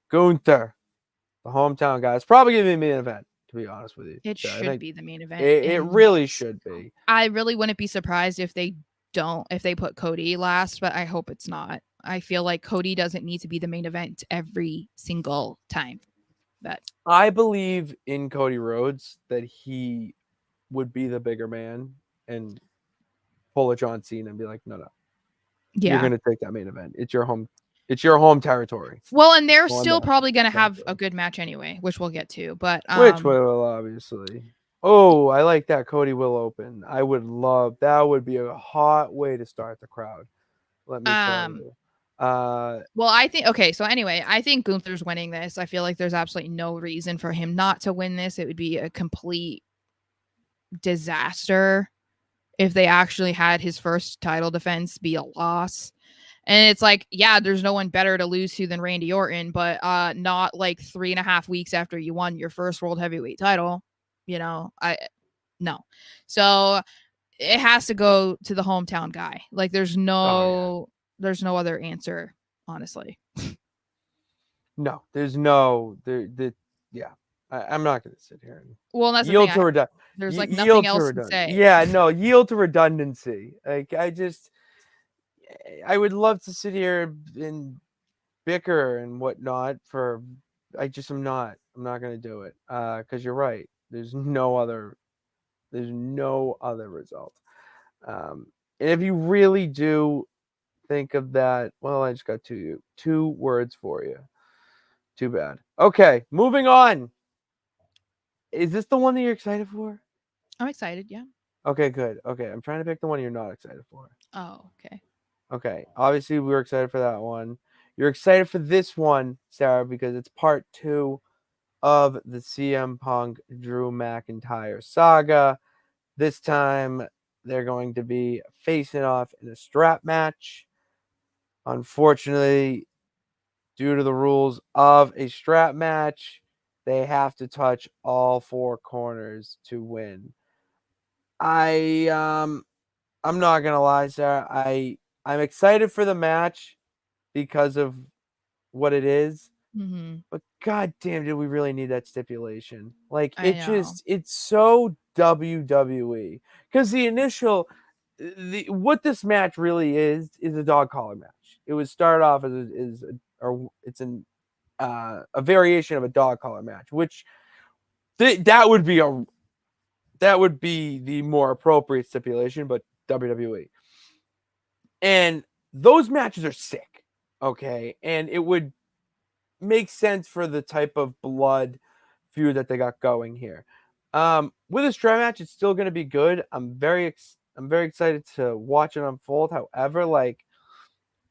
Gunther, the hometown guy. It's probably going to be a main event, to be honest with you. It So I should think be the main event. it really should be. I really wouldn't be surprised if they put Cody last, but I hope it's not. I feel like Cody doesn't need to be the main event every single time. But I believe in Cody Rhodes that he would be the bigger man and pull a John Cena and be like, no, you're going to take that main event. It's your home territory. Well, and they're still probably going to have a good match anyway, which we'll get to. But which will obviously. Oh, I like that. Cody will open. I would love that. Would be a hot way to start the crowd. Let me tell you. Well, I think so anyway, I think Gunther's winning this. I feel like there's absolutely no reason for him not to win this. It would be a complete disaster if they actually had his first title defense be a loss. And it's like, yeah, there's no one better to lose to than Randy Orton, but not like 3.5 weeks after you won your first world heavyweight title. No. So it has to go to the hometown guy. Like there's no other answer, honestly. No, there's no yeah. I'm not going to sit here and that's yield the to there's like nothing else to say. Yeah, no, yield to redundancy. Like I would love to sit here and bicker and whatnot I'm not going to do it. Cause you're right. There's no other result. And if you really do think of that, well, I just got two words for you. Too bad. Okay, moving on. Is this the one that you're excited for? I'm excited, yeah. Okay, good. Okay, I'm trying to pick the one you're not excited for. Oh, okay. Okay, obviously we were excited for that one. You're excited for this one, Sarah, because it's part 2 of the CM Punk Drew McIntyre saga. This time they're going to be facing off in a strap match. Unfortunately, due to the rules of a strap match, they have to touch all 4 corners to win. I'm not gonna lie, Sarah. I'm excited for the match because of what it is. Mm-hmm. But goddamn, did we really need that stipulation? Like it's so WWE. Because what this match really is a dog collar match. It was started off as a variation of a dog collar match, which that would be the more appropriate stipulation, but WWE. And those matches are sick, okay? And it would make sense for the type of blood feud that they got going here. With a strap match, it's still going to be good. I'm very excited to watch it unfold. However, like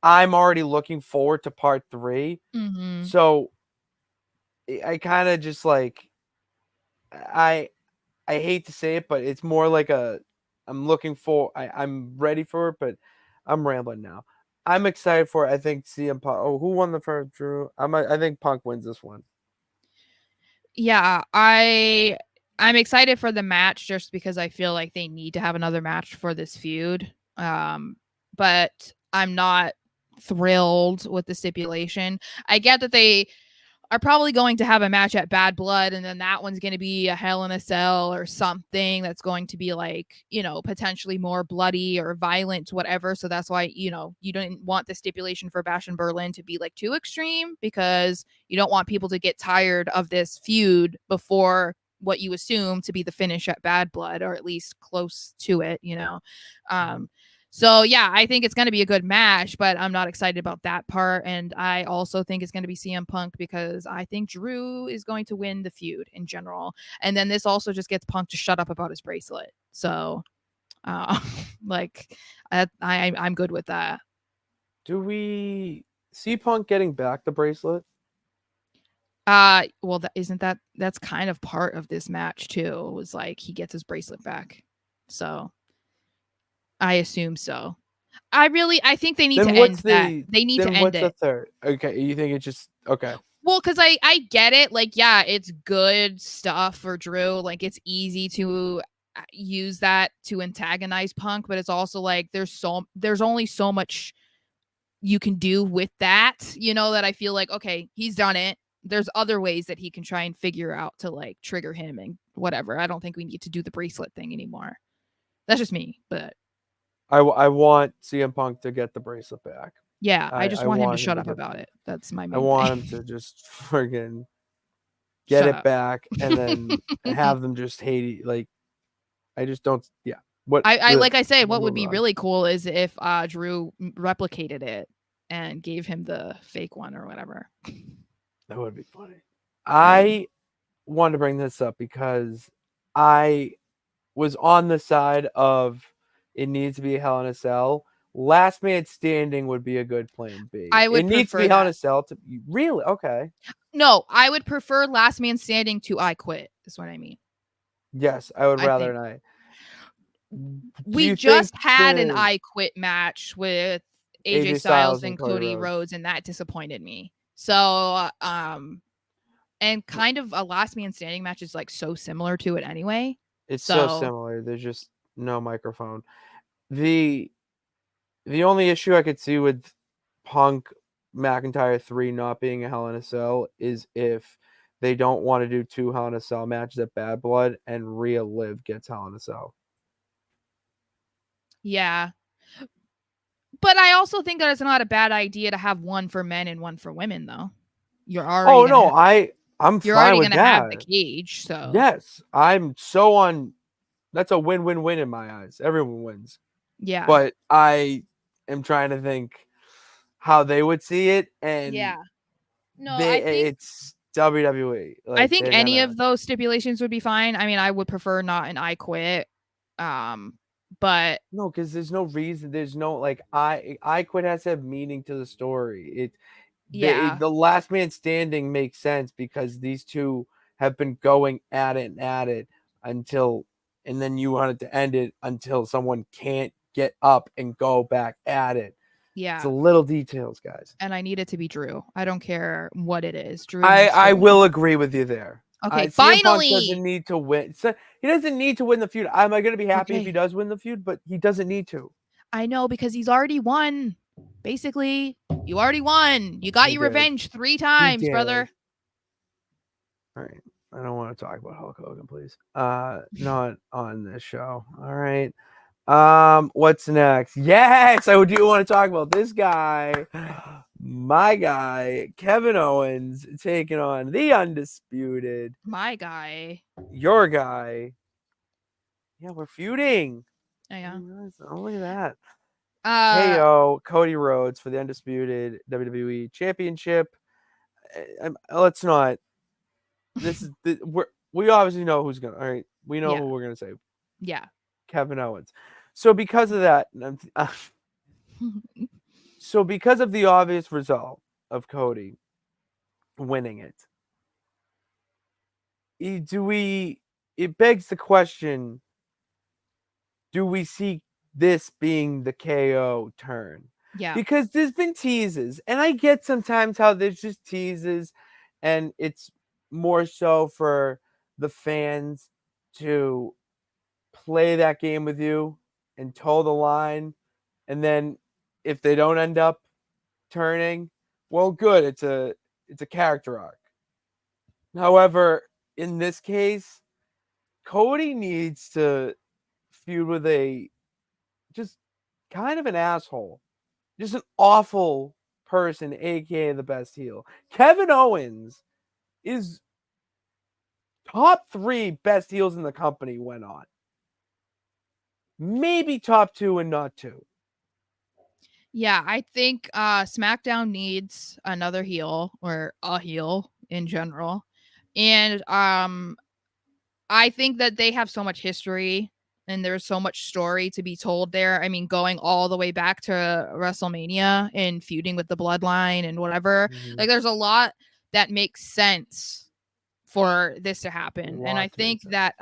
I'm already looking forward to part 3. Mm-hmm. So I kind of just like I hate to say it, but it's more like I'm ready for it, but I'm rambling now. I'm excited for it. I think CM Punk. Oh, who won the first, Drew? I think Punk wins this one. Yeah, I'm excited for the match just because I feel like they need to have another match for this feud. But I'm not thrilled with the stipulation. I get that they are probably going to have a match at Bad Blood, and then that one's going to be a Hell in a Cell or something that's going to be like, potentially more bloody or violent, whatever. So that's why, you don't want the stipulation for Bash in Berlin to be like too extreme, because you don't want people to get tired of this feud before what you assume to be the finish at Bad Blood, or at least close to it, So, yeah, I think it's going to be a good match, but I'm not excited about that part. And I also think it's going to be CM Punk because I think Drew is going to win the feud in general. And then this also just gets Punk to shut up about his bracelet. So, I'm good with that. Do we see Punk getting back the bracelet? Well, that's kind of part of this match too. It was like he gets his bracelet back. So I assume so. I think they need to end that. They need to end it. What's the third? Okay, you think it's just okay? Well, because I get it. Like, yeah, it's good stuff for Drew. Like, it's easy to use that to antagonize Punk, but it's also like there's only so much you can do with that. That I feel like, okay, he's done it. there's other ways that he can try and figure out to like trigger him and whatever. I don't think we need to do the bracelet thing anymore. That's just me, but I want CM Punk to get the bracelet back. yeah, I just want him to shut up get about it. That's my I main want thing. him to just friggin' get Shut it up. back and then have them just hate it. Like, I just don't. Yeah. What I like I said, what would moving be on. really cool is if Drew replicated it and gave him the fake one or whatever. That would be funny. I wanted to bring this up because I was on the side of it needs to be a Hell in a Cell. Last man standing would be a good plan B. I would It needs to be prefer Hell in that. a Cell to be really okay. No, I would prefer Last Man Standing to I Quit, is what I mean. Yes, I would I rather think not. we just had an I Quit match with AJ Styles and Cody Rhodes, and that disappointed me. So, and kind of a Last Man Standing match is like so similar to it anyway. It's so similar. There's just no microphone. The only issue I could see with Punk McIntyre 3 not being a Hell in a Cell is if they don't want to do 2 Hell in a Cell matches at Bad Blood and Rhea Liv gets Hell in a Cell. Yeah. But I also think that it's not a bad idea to have one for men and one for women, though. You're already I'm you're fine already with gonna have the that. cage, so Yes, I'm so on. That's a win-win-win in my eyes. Everyone wins. yeah. But I am trying to think how they would see it, and Yeah. No, I think it's WWE. Like, I think any of those stipulations would be fine. I mean, I would prefer not an I Quit. But no, because there's no reason. There's no like I Quit has to have meaning to the story. The Last Man Standing makes sense because these two have been going at it until, and then you wanted to end it until someone can't get up and go back at it. Yeah. It's the little details, guys. And I need it to be Drew. I don't care what it is. Drew. I will agree with you there. Okay, CM Punk finally. doesn't need to win. So he doesn't need to win the feud. Am I going to be happy if he does win the feud? But he doesn't need to. I know, because he's already won. Basically, you already won. You got your revenge 3 times, brother. All right. I don't want to talk about Hulk Hogan, please. Not on this show. All right. What's next? Yes, I do want to talk about this guy. My guy, Kevin Owens, taking on the Undisputed. My guy. Your guy. Yeah, we're feuding. Yeah. Oh, look at that. KO, Cody Rhodes for the Undisputed WWE Championship. Let's not. This is we obviously know who's gonna. All right, we know who we're gonna say. Yeah. Kevin Owens. So because of that, so because of the obvious result of Cody winning it, it begs the question, do we see this being the KO turn? Yeah. Because there's been teases, and I get sometimes how there's just teases, and it's more so for the fans to play that game with you and toe the line, and then if they don't end up turning, well, good. It's a character arc. However, in this case, Cody needs to feud with a just kind of an asshole, just an awful person, aka the best heel. Kevin Owens is top 3 best heels in the company went on. Maybe top 2 and not 2. Yeah, I think SmackDown needs another heel, or a heel in general. And I think that they have so much history and there's so much story to be told there. I mean, going all the way back to WrestleMania and feuding with the Bloodline and whatever. Mm-hmm. Like, there's a lot that makes sense for this to happen. And I think that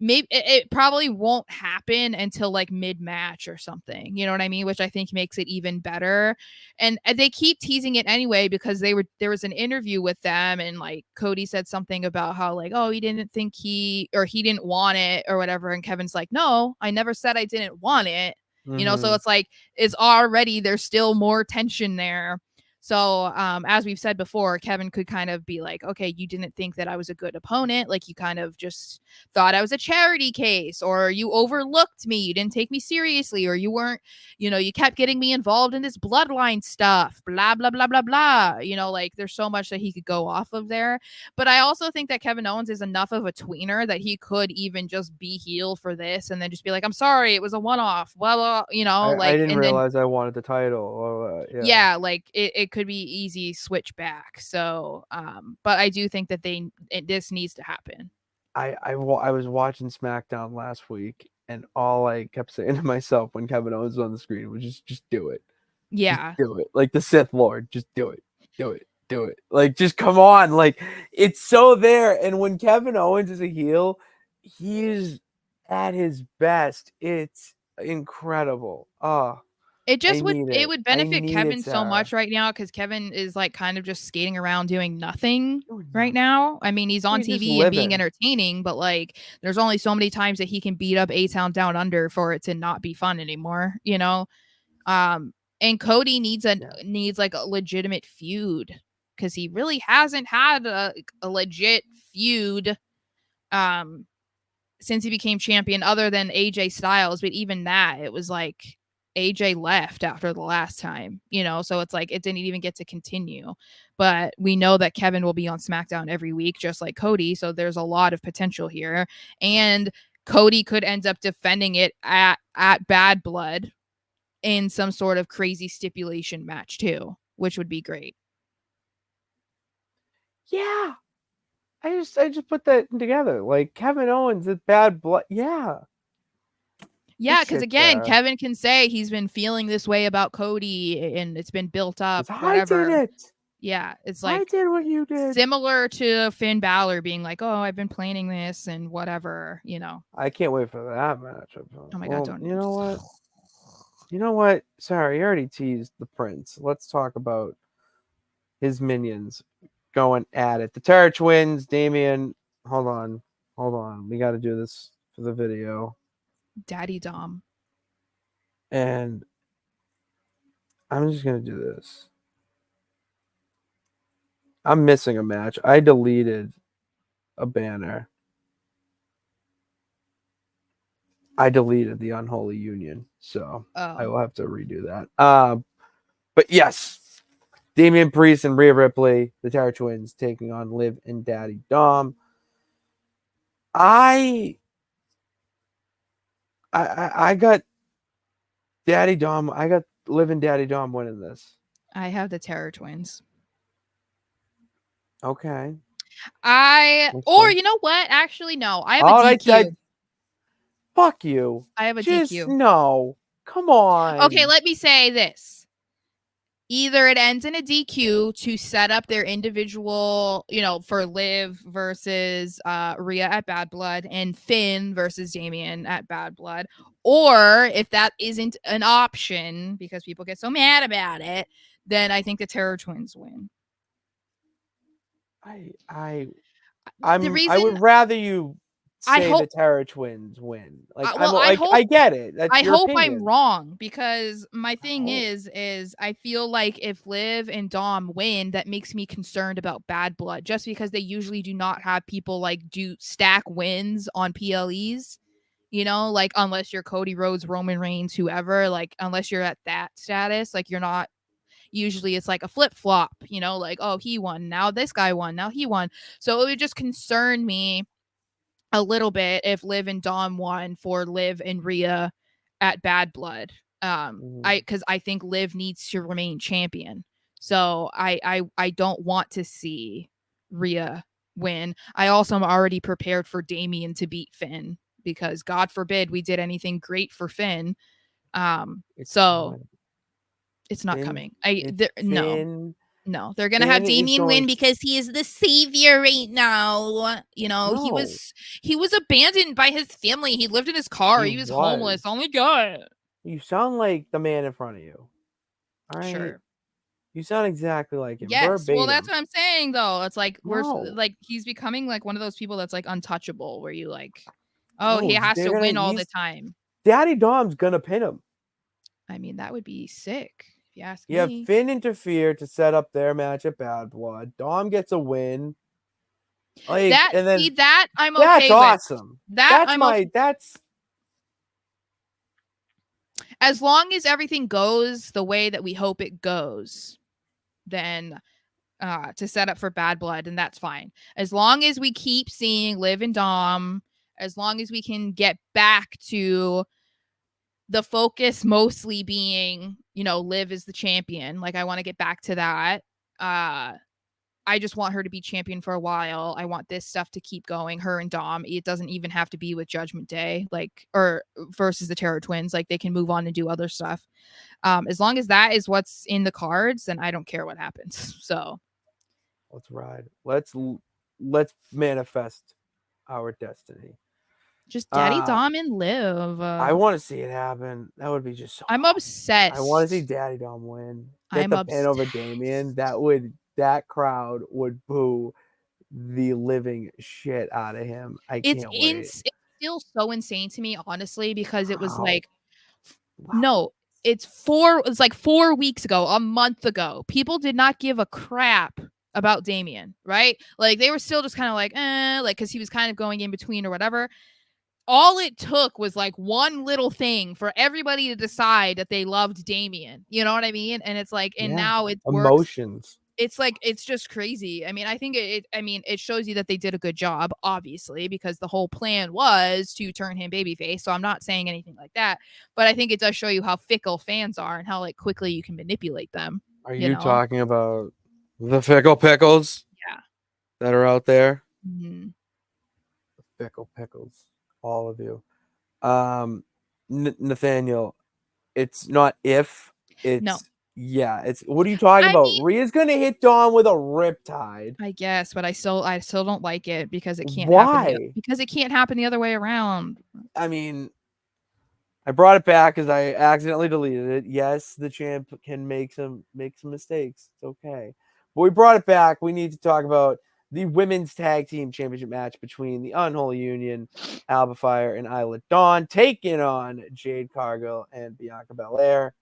maybe it probably won't happen until like mid-match or something, you know what I mean, which I think makes it even better. And they keep teasing it anyway, because there was an interview with them, and like Cody said something about how like, oh, he didn't think he didn't want it or whatever, and Kevin's like, no, I never said I didn't want it. You know, so it's like, it's already, there's still more tension there. So, as we've said before, Kevin could kind of be like, okay, you didn't think that I was a good opponent. Like, you kind of just thought I was a charity case, or you overlooked me. You didn't take me seriously, or you weren't, you kept getting me involved in this bloodline stuff, blah, blah, blah, blah, blah. Like, there's so much that he could go off of there. But I also think that Kevin Owens is enough of a tweener that he could even just be heel for this and then just be like, I'm sorry, it was a one-off, blah, blah, I like, didn't and then realize I wanted the title. Or, yeah, like it could be easy switch back. So but I do think that this needs to happen. I was watching SmackDown last week, and all I kept saying to myself when Kevin Owens was on the screen was just do it. Yeah. Just do it. Like the Sith Lord, just do it. Do it. Do it. Like, just come on. Like, it's so there. And when Kevin Owens is a heel, he's at his best. It's incredible. Oh, It I just need it. would I benefit need it, Kevin so Sarah. much right now because Kevin is like kind of just skating around doing nothing Doing right nothing. now. I mean, he's on He's just TV and being living. entertaining, but like there's only so many times that he can beat up A-Town Down Under for it to not be fun anymore, And Cody needs like a legitimate feud because he really hasn't had a legit feud since he became champion other than AJ Styles. But even that, it was like AJ left after the last time, so it's like it didn't even get to continue. But we know that Kevin will be on SmackDown every week, just like Cody. So there's a lot of potential here. And Cody could end up defending it at Bad Blood in some sort of crazy stipulation match too, which would be great. Yeah. I just put that together. Like, Kevin Owens is Bad Blood. Yeah. Yeah, because again, Kevin can say he's been feeling this way about Cody and it's been built up, I whatever. did it. Yeah, it's I like did what you did. similar to Finn Balor being like, "Oh, I've been planning this and whatever," I can't wait for that matchup. Oh my god, Well, don't you know what? You know what? Sorry, you already teased the Prince. Let's talk about his minions going at it. The Terror Twins, Damian. Hold on. We got to do this for the video. Daddy Dom. And I'm just going to do this. I'm missing a match. I deleted a banner. I deleted the Unholy Union, so I will have to redo that. But yes, Damian Priest and Rhea Ripley, the Terror Twins, taking on Liv and Daddy Dom. I got Daddy Dom. I got Liv and Daddy Dom winning this. I have the Terror Twins. Okay. You know what? Actually, no. I have a DQ. Fuck you. I have a DQ. No. Come on. Okay, let me say this. Either it ends in a DQ to set up their individual, for Liv versus Rhea at Bad Blood and Finn versus Damian at Bad Blood. Or if that isn't an option because people get so mad about it, then I think the Terror Twins win. I would rather you say the Terror Twins win. Like, I get it. That's your opinion. I'm wrong because my thing is I feel like if Liv and Dom win, that makes me concerned about Bad Blood just because they usually do not have people like do stack wins on PLEs, like unless you're Cody Rhodes, Roman Reigns, whoever, like unless you're at that status, like you're not. Usually it's like a flip-flop, like, oh, he won, now this guy won, now he won. So it would just concern me a little bit if Liv and Dom won for Liv and Rhea at Bad Blood. Because I think Liv needs to remain champion. So I don't want to see Rhea win. I also am already prepared for Damian to beat Finn because God forbid we did anything great for Finn. It's not coming. No, they're gonna have Damian win because he is the savior right now. He was abandoned by his family. He lived in his car. He was homeless. Oh my god! You sound like the man in front of you. All right. Sure. You sound exactly like him. Yes. Verbatim. Well, that's what I'm saying though. It's like we're like he's becoming like one of those people that's like untouchable, where you like, he has to win all the time. Daddy Dom's gonna pin him. I mean, that would be sick. If you ask You have me. Finn interfere to set up their match at Bad Blood. Dom gets a win. Like, That and then see that I'm that's okay with. awesome. That That's I'm okay. that's As long as everything goes the way that we hope it goes, then to set up for Bad Blood, and that's fine. As long as we keep seeing Liv and Dom, as long as we can get back to the focus mostly being, Liv is the champion. Like, I want to get back to that. I just want her to be champion for a while. I want this stuff to keep going. Her and Dom. It doesn't even have to be with Judgment Day, or versus the Terror Twins. Like, they can move on and do other stuff. As long as that is what's in the cards, then I don't care what happens. So let's ride. Let's manifest our destiny. just Daddy Dom and Liv. I want to see it happen. That would be just so I'm awesome. obsessed. I want to see Daddy Dom win. Get I'm the pin over obsessed. Damian. That crowd would boo the living shit out of him. I can't wait. It's still so insane to me, honestly, because it was Wow. like, no, it's like 4 weeks ago, a month ago. People did not give a crap about Damian, right? Like, they were still just kind of like, because he was kind of going in between or whatever. All it took was like one little thing for everybody to decide that they loved Damian. You know what I mean? And it's like, and now it works. Emotions. It's like, it's just crazy. I mean, I think it shows you that they did a good job, obviously, because the whole plan was to turn him babyface. So I'm not saying anything like that, but I think it does show you how fickle fans are and how like quickly you can manipulate them. Are you talking about the fickle pickles? Yeah. That are out there? Mm-hmm. The fickle pickles. All of you. Nathaniel, it's not if, it's No. Yeah, it's what are you talking about? Rhea's gonna hit Dawn with a riptide. I guess, but I still don't like it because it can't Why? happen. Because it can't happen the other way around. I mean, I brought it back because I accidentally deleted it. Yes, the champ can make some mistakes. It's okay. But we brought it back. We need to talk about the women's tag team championship match between the Unholy Union, Alba Fire, and Isla Dawn, taking on Jade, Cargill, and Bianca Belair.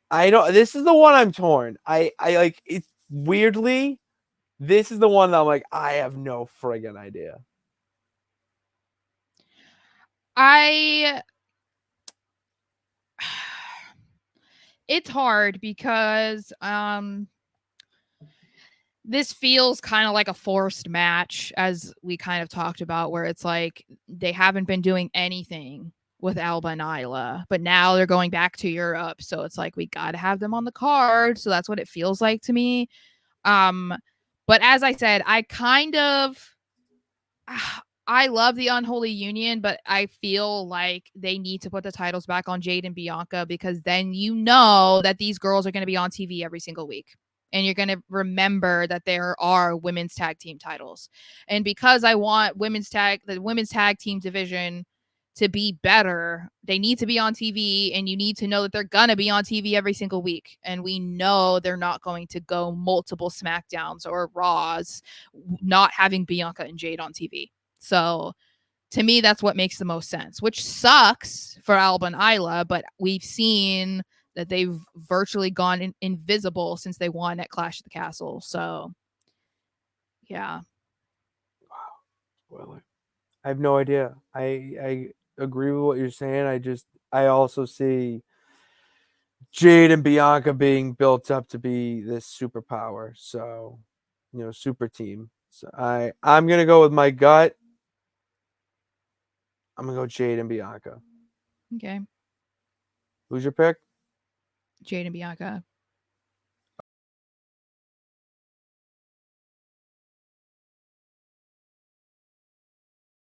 I don't. This is the one I'm torn. I like it weirdly. This is the one that I'm like, I have no friggin' idea. It's hard because this feels kind of like a forced match, as we kind of talked about, where it's like they haven't been doing anything with Alba and Isla, but now they're going back to Europe. So it's like, we got to have them on the card. So that's what it feels like to me. But as I said, I love the Unholy Union, but I feel like they need to put the titles back on Jade and Bianca, because then you know that these girls are going to be on TV every single week. And you're going to remember that there are women's tag team titles. And because I want the women's tag team division to be better, they need to be on TV, and you need to know that they're going to be on TV every single week. And we know they're not going to go multiple SmackDowns or Raws not having Bianca and Jade on TV. So to me, that's what makes the most sense, which sucks for Alba and Isla, but we've seen that they've virtually gone invisible since they won at Clash of the Castle. So, yeah. Wow. Spoiler. I have no idea. I agree with what you're saying. I also see Jade and Bianca being built up to be this superpower. So, super team. So I'm gonna go with my gut. I'm gonna go Jade and Bianca. Okay. Who's your pick? Jade and Bianca.